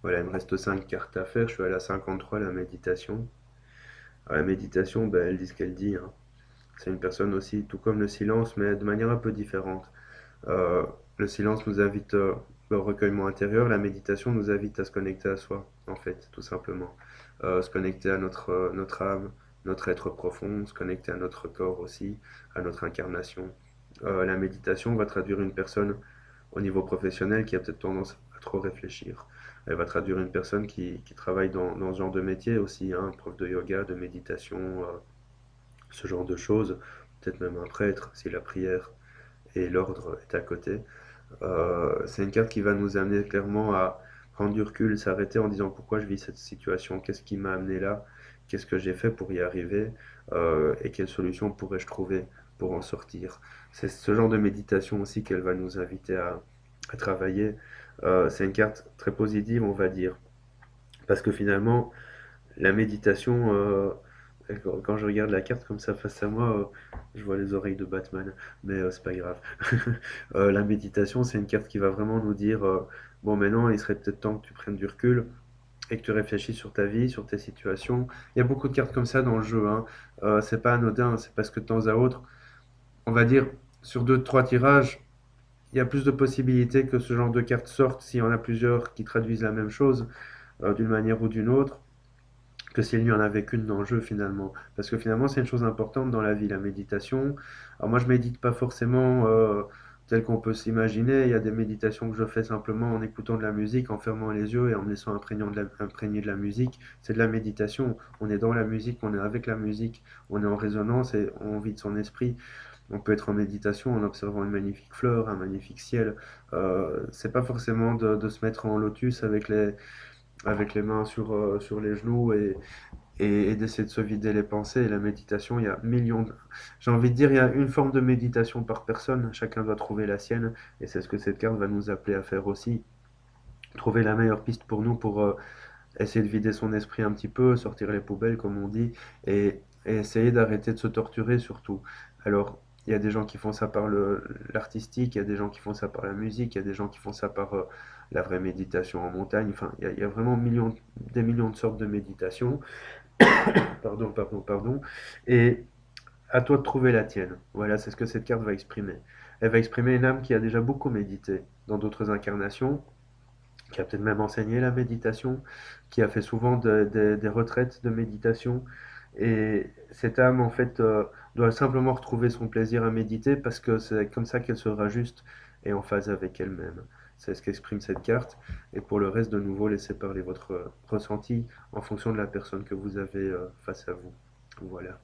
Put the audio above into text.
Voilà, il me reste 5 cartes à faire. Je suis à la 53, la méditation. Alors, la méditation, ben, elle dit ce qu'elle dit, hein. C'est une personne aussi, tout comme le silence, mais de manière un peu différente. Euh, le silence nous invite au recueillement intérieur, la méditation nous invite à se connecter à soi, en fait, tout simplement. Se connecter à notre âme, notre être profond, se connecter à notre corps aussi, à notre incarnation. La méditation va traduire une personne au niveau professionnel qui a peut-être tendance à trop réfléchir. Elle va traduire une personne qui travaille dans ce genre de métier aussi, hein, prof de yoga, de méditation, ce genre de choses. Peut-être même un prêtre si la prière et l'ordre est à côté. C'est une carte qui va nous amener clairement à prendre du recul, s'arrêter en disant pourquoi je vis cette situation, qu'est-ce qui m'a amené là, qu'est-ce que j'ai fait pour y arriver, et quelle solution pourrais-je trouver pour en sortir. C'est ce genre de méditation aussi qu'elle va nous inviter à travailler. C'est une carte très positive, on va dire, parce que finalement, la méditation, quand je regarde la carte comme ça face à moi, je vois les oreilles de Batman, mais c'est pas grave. La méditation, c'est une carte qui va vraiment nous dire, bon maintenant, il serait peut-être temps que tu prennes du recul et que tu réfléchisses sur ta vie, sur tes situations. Il y a beaucoup de cartes comme ça dans le jeu, hein. C'est pas anodin, c'est parce que de temps à autre, on va dire, sur deux, trois tirages, il y a plus de possibilités que ce genre de cartes sortent s'il y en a plusieurs qui traduisent la même chose, d'une manière ou d'une autre, que s'il n'y en avait qu'une dans le jeu finalement. Parce que finalement, c'est une chose importante dans la vie, la méditation. Alors moi, je médite pas forcément tel qu'on peut s'imaginer. Il y a des méditations que je fais simplement en écoutant de la musique, en fermant les yeux et en me laissant imprégner de la musique. C'est de la méditation. On est dans la musique, on est avec la musique, on est en résonance et on vide son esprit. On peut être en méditation en observant une magnifique fleur, un magnifique ciel. C'est pas forcément de se mettre en lotus avec les mains sur les genoux et d'essayer de se vider les pensées. Et la méditation, il y a millions de... J'ai envie de dire, il y a une forme de méditation par personne. Chacun doit trouver la sienne. Et c'est ce que cette carte va nous appeler à faire aussi. Trouver la meilleure piste pour nous pour essayer de vider son esprit un petit peu, sortir les poubelles, comme on dit, et essayer d'arrêter de se torturer surtout. Alors, il y a des gens qui font ça par l'artistique, il y a des gens qui font ça par la musique, il y a des gens qui font ça par la vraie méditation en montagne. Enfin, il y a vraiment des millions de sortes de méditation. Pardon, pardon, pardon. Et à toi de trouver la tienne. Voilà, c'est ce que cette carte va exprimer. Elle va exprimer une âme qui a déjà beaucoup médité dans d'autres incarnations, qui a peut-être même enseigné la méditation, qui a fait souvent des retraites de méditation. Et cette âme, en fait, doit simplement retrouver son plaisir à méditer parce que c'est comme ça qu'elle sera juste et en phase avec elle-même. C'est ce qu'exprime cette carte. Et pour le reste, de nouveau, laissez parler votre ressenti en fonction de la personne que vous avez face à vous. Voilà.